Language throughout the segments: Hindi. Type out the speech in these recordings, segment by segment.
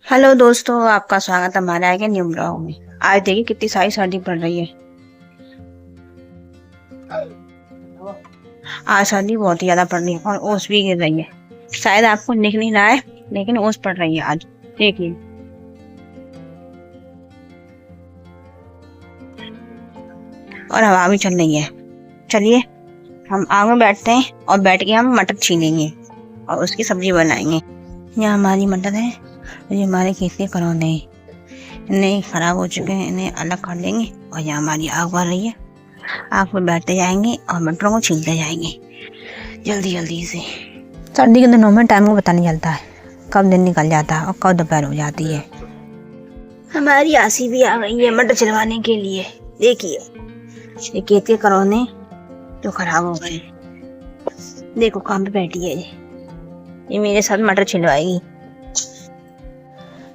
हेलो दोस्तों, आपका स्वागत है हमारे आगे न्यू ब्लॉग में। आज देखिए कितनी सारी सर्दी पड़ रही है। आज सर्दी बहुत ही ज्यादा पड़ रही है और ओस भी गिर रही है। शायद आपको दिख नहीं रहा है, लेकिन ओस पड़ रही है आज। देखिए, और हवा भी चल रही है। चलिए हम आग में बैठते हैं और बैठ के हम मटर छीलेंगे और उसकी सब्जी बनाएंगे। यहाँ हमारी मटर है, ये हमारे खेत के करौंदे हैं। इन्हें खराब हो चुके हैं, इन्हें अलग कर देंगे। और यहाँ हमारी आग बढ़ रही है, आग पर बैठते जाएंगे और मटरों को छीलते जाएंगे जल्दी जल्दी से। सर्दी के दिनों में टाइम को पता नहीं चलता है, कब दिन निकल जाता है और कब दोपहर हो जाती है। हमारी आसी भी आ गई है मटर छिलवाने के लिए। देखिए ये खेत के करौंदे जो खराब हो गए। देखो काम पे बैठी है ये मेरे साथ मटर छिलवाएगी।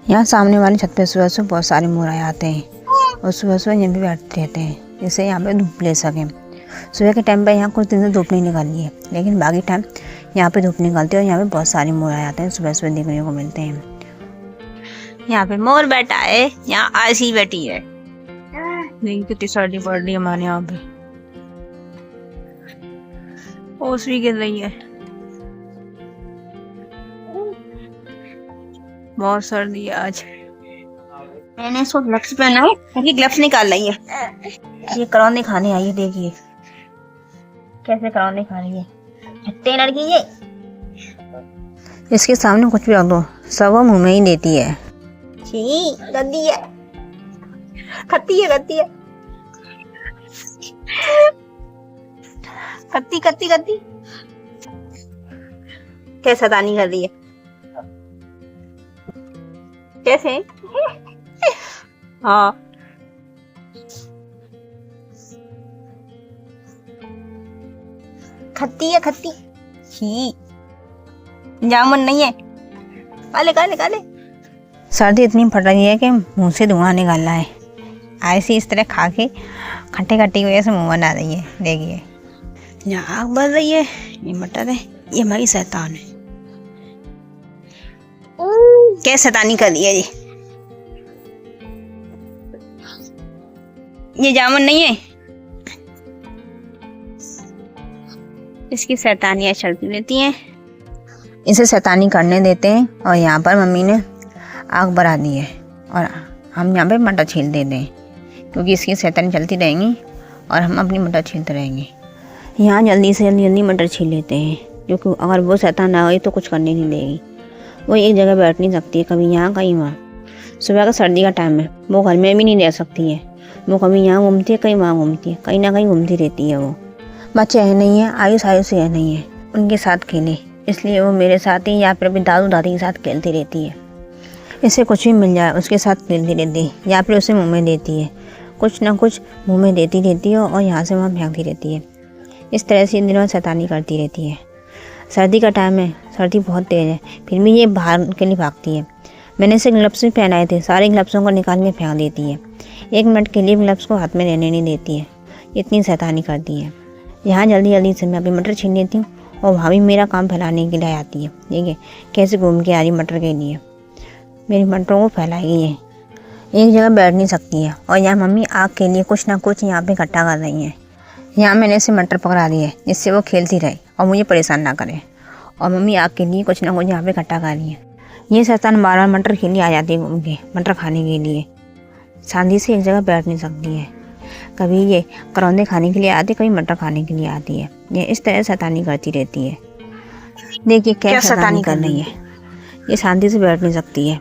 यहाँ सामने वाली छत पे सुबह सुबह बहुत सारे मोर आते हैं और सुबह सुबह यहाँ पे बैठते रहते हैं, जिससे यहाँ पे धूप ले सकें। सुबह के टाइम पे यहाँ कुछ दिन से धूप नहीं निकली है, लेकिन बाकी टाइम यहाँ पे धूप निकलती है और यहाँ पे बहुत सारे मोर आते हैं, सुबह सुबह देखने को मिलते हैं। यहाँ पे मोर बैठा है, यहाँ आसी बैठी है। देखिए कितनी सर्दी पड़ रही है हमारे यहाँ पे, ओस भी गिर रही है। बहुत सर्दी है आज। मैंने इसको ग्लव्स पहना है, क्योंकि ग्लव्स निकाल रही है। ये करौंदे खाने आई है, देखिए कैसे करौंदे खा रही है। हट्टे लड़की ये, इसके सामने कुछ भी रख दो सब वो मुंह में ही देती है। छी गंदी है, खत्ती है खत्ती है, कत्ती कत्ती कत्ती। कैसा दानी कर रही है, कैसे? हाँ खत्ती है खत्ती। छी जामुन नहीं है, काले काले काले। सर्दी इतनी पड़ रही है कि मुंह से धुआं निकल रहा है। ऐसी इस तरह खा के खट्टे खट्टी की वजह से मुंह बना रही है। देखिए यहाँ आग बढ़ रही है। ये मटर है, ये हमारी शैतान है। क्या शैतानी कर रही है ये जामुन नहीं है, इसकी शैतानियाँ चलती रहती हैं। इसे शैतानी करने देते हैं और यहाँ पर मम्मी ने आग बढ़ा दी है और हम यहाँ पे मटर छील देते हैं, क्योंकि इसकी शैतानी चलती रहेंगी और हम अपनी मटर छीलते रहेंगे। यहाँ जल्दी से जल्दी मटर छील लेते हैं, क्योंकि अगर वो शैतान ना हुई तो कुछ करने नहीं देगी। वो एक जगह बैठ नहीं सकती है, कभी यहाँ कहीं वहाँ। सुबह का सर्दी का टाइम है, वो घर में भी नहीं रह सकती है। वो कभी यहाँ घूमती है, कहीं वहाँ घूमती है, कहीं ना कहीं घूमती रहती है। वो बच्चे है नहीं है, आयुष आयुष है नहीं है, उनके साथ खेले, इसलिए वो मेरे साथ ही या फिर अपनी दादू दादी के साथ खेलती रहती है। इसे कुछ भी मिल जाए उसके साथ खेलती रहती है, या फिर उसे मुँह में देती है, कुछ ना कुछ मुँह में देती रहती है और यहाँ से वहाँ फेंकती रहती है। इस तरह से इन दिनों शैतानी करती रहती है। सर्दी का टाइम है, सर्दी बहुत तेज़ है, फिर भी ये बाहर के लिए भागती है। मैंने इसे ग्लव्स भी पहनाए थे, सारे ग्लव्सों को निकाल के फेंक देती है। 1 मिनट के लिए ग्लव्स को हाथ में रहने नहीं देती है, इतनी शैतानी करती है। यहाँ जल्दी जल्दी से मैं अभी मटर छीन लेती हूँ और भाभी मेरा काम फैलाने के लिए आती है। देखिए कैसे घूम के आ रही मटर के लिए, मेरी मटरों को फैलाएगी। ये एक जगह बैठ नहीं सकती है। और यहाँ मम्मी आग के लिए कुछ ना कुछ यहाँ पे इकट्ठा कर रही हैं। यहाँ मैंने इसे मटर पकड़ा दी है, जिससे वो खेलती रहे और मुझे परेशान ना करे। और मम्मी आग के लिए कुछ ना कुछ यहाँ पे इकट्ठा कर रही है। ये शैतान बार बार मटर के लिए आ जाती है, घूम के मटर खाने के लिए। शांति से एक जगह बैठ नहीं सकती है। कभी ये करौंदे खाने के लिए आती, कभी मटर खाने के लिए आती है। ये इस तरह शैतानी करती रहती है। देखिए क्या शैतानी कर रही है, ये शांति से बैठ नहीं सकती है।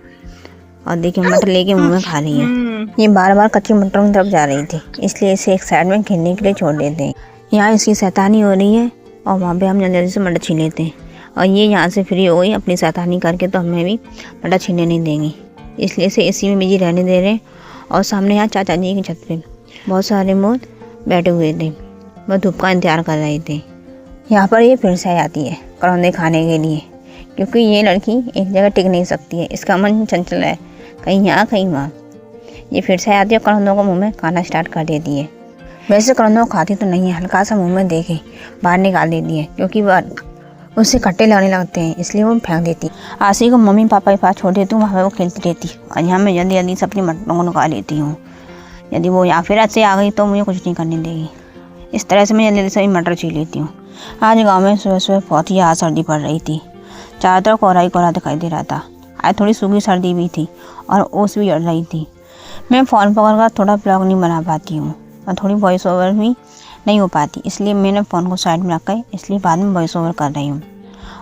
और देखिए मटर लेके मुँह में खा रही है। ये बार बार कच्ची मटरों की तरफ जा रही थी, इसलिए इसे एक साइड में खेलने के लिए छोड़ देते हैं। यहाँ इसकी शैतानी हो रही है और वहाँ पे हम जल्दी जल्दी से मटर छीन लेते हैं। और ये यहाँ से फ्री हो गई अपनी शैतानी करके, तो हमें भी मटर छीनने नहीं देंगी, इसलिए इसे इसी में बिजी रहने दे रहे हैं। और सामने यहाँ चाचा जी की छत पे बहुत सारे मोर बैठे हुए थे, वो धूप का इंतजार कर रहे थे। यहाँ पर ये फिर से आ जाती है करौंदे खाने के लिए, क्योंकि ये लड़की एक जगह टिक नहीं सकती है, इसका मन चंचल है, कहीं यहाँ कहीं वहाँ। ये फिर से आती है और करौंदों को मुँह में खाना स्टार्ट कर देती है। वैसे करौंदों को खाती तो नहीं है, हल्का सा मुँह में देके बाहर निकाल देती है, क्योंकि वह उससे कट्टे लगने लगते हैं, इसलिए वो फेंक देती। आशी को मम्मी पापा के पास छोड़ देती हूँ, वहाँ पर वो खेलती रहती और यहाँ मैं जल्दी जल्दी से अपनी मटरों को निकाल लेती हूँ। यदि वो या फिर ऐसे आ गई तो मुझे कुछ नहीं करने देगी। इस तरह से मैं जल्दी जल्दी से मटर छील लेती हूँ। आज गाँव में सुबह सुबह बहुत ही ज़्यादा सर्दी पड़ रही थी। चारों तरफ कोहरा ही कोहरा दिखाई दे रहा था। आज थोड़ी सूखी सर्दी भी थी और ओस भी जड़ रही थी। मैं फ़ोन पकड़कर थोड़ा ब्लॉग नहीं बना पाती हूँ और थोड़ी वॉइस ओवर भी नहीं हो पाती, इसलिए मैंने फ़ोन को साइड में रखकर इसलिए बाद में वॉइस ओवर कर रही हूँ।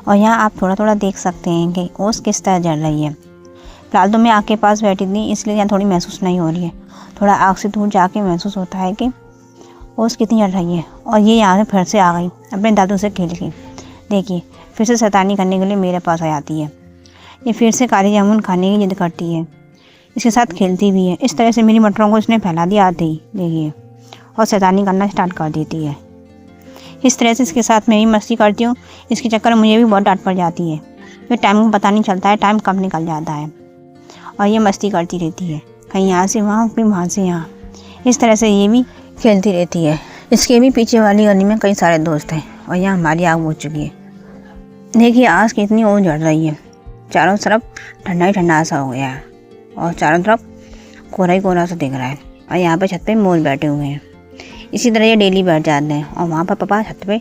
और यहाँ आप थोड़ा थोड़ा देख सकते हैं कि ओस किस तरह जल रही है। फिलहाल तो मैं आग के पास बैठी थी, इसलिए यहाँ थोड़ी महसूस नहीं हो रही है। थोड़ा आग से दूर जाके महसूस होता है कि ओस कितनी जल रही है। और ये यहाँ से फिर से आ गई अपने दादू से खेल के। देखिए फिर से शैतानी करने के लिए मेरे पास आ जाती है। ये फिर से काली जामुन खाने की जिद करती है, इसके साथ खेलती भी है। इस तरह से मेरी मटरों को इसने फैला दिया आते ही, देखिए, और शैतानी करना स्टार्ट कर देती है। इस तरह से इसके साथ मैं भी मस्ती करती हूँ। इसके चक्कर में मुझे भी बहुत डांट पड़ जाती है। फिर टाइम को पता नहीं चलता है, टाइम कब निकल जाता है। और ये मस्ती करती रहती है, कहीं यहाँ से वहाँ, फिर वहाँ से यहाँ। इस तरह से ये भी खेलती रहती है। इसके भी पीछे वाली गली में कई सारे दोस्त हैं और यहाँ हमारी आग बुझ चुकी है। देखिए आज कितनी ओस जड़ रही है। चारों तरफ ठंडा ही ठंडा सा हो गया है और चारों तरफ कोहरा ही कोहरा सा दिख रहा है। और यहाँ पे छत पे मोर बैठे हुए हैं। इसी तरह ये डेली बैठ जाते हैं और वहाँ पर पापा छत पे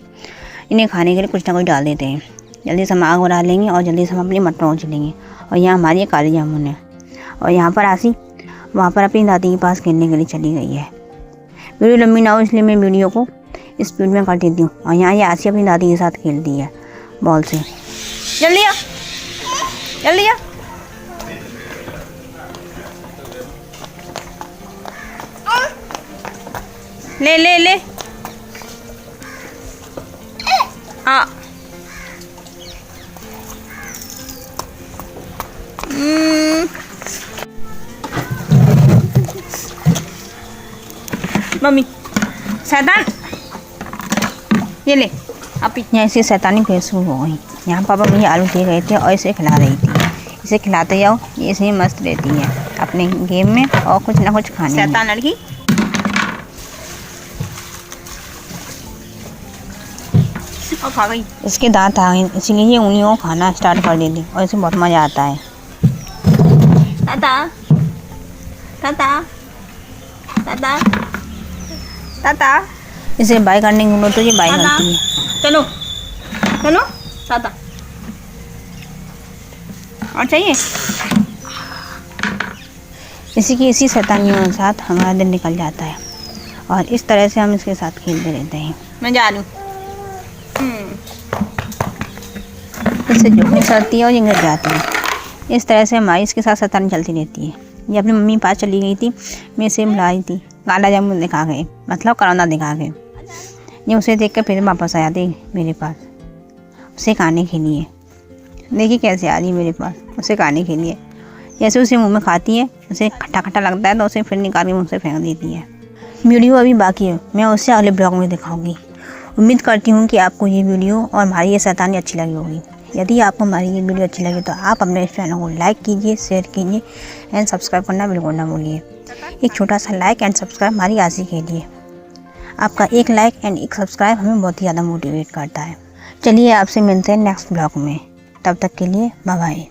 इन्हें खाने के लिए कुछ ना कुछ डाल देते हैं। जल्दी से हम आग बना लेंगे और जल्दी से हम अपनी मटरों को छिलेंगे। और यहाँ हमारी काली जामुन है और यहाँ पर आशी वहाँ पर अपनी दादी के पास खेलने के लिए चली गई है। वीडियो लंबी ना हो इसलिए मैं वीडियो को स्पीड में कर देती हूँ। और यहाँ ये आशी अपनी दादी के साथ खेलती है बॉल से। जल्दी आ, जल्दी आ। ले ले ले हाँ। मम्मी शैतान ये ले अब। यहाँ ऐसी शैतानी फिर शुरू हो गई। यहाँ पापा मुझे आलू दे गए थे और इसे खिला रही थी। इसे खिलाते जाओ, ये इसे मस्त रहती है अपने गेम में और कुछ ना कुछ खाने। शैतान लड़की और खा गई। इसके दांत आ गए, इसीलिए ये उंगलियों को खाना स्टार्ट कर देती और इसे बहुत मज़ा आता है। ताता ताता ताता ताता इसे बाय करने के लिए तो ये बाय करती है। चलो चलो ताता और चाहिए। इसी शैतानियों के साथ हमारा दिन निकल जाता है और इस तरह से हम इसके साथ खेलते रहते हैं। मैं जा रही हूँ। इससे झुकनी चलती है और ये गिर जाती है। इस तरह से हमारी इसके साथ शैतानी चलती रहती है। ये अपनी मम्मी के पास चली गई थी, मैं इसे बुला रही थी। काला जामुन दिखा गए, मतलब करौंदा दिखा गए। ये उसे देख कर फिर वापस आ जाती मेरे पास उसे खाने के लिए। देखिए कैसे आ रही है मेरे पास उसे खाने के लिए। जैसे उसे मुंह में खाती है, उसे खट्टा खट्टा लगता है तो उसे फिर निकाल के मुँह से फेंक देती है। वीडियो अभी बाकी है, मैं उससे अगले ब्लॉग में दिखाऊंगी। उम्मीद करती हूँ कि आपको ये वीडियो और हमारी ये शैतानी अच्छी लगी होगी। यदि आपको हमारी ये वीडियो अच्छी लगी तो आप अपने इस चैनल को लाइक कीजिए, शेयर कीजिए एंड सब्सक्राइब करना बिल्कुल ना भूलिए। एक छोटा सा लाइक एंड सब्सक्राइब हमारी आशी के लिए। आपका एक लाइक एंड एक सब्सक्राइब हमें बहुत ही ज़्यादा मोटिवेट करता है। चलिए आपसे मिलते हैं नेक्स्ट ब्लॉग में, तब तक के लिए बाय बाय।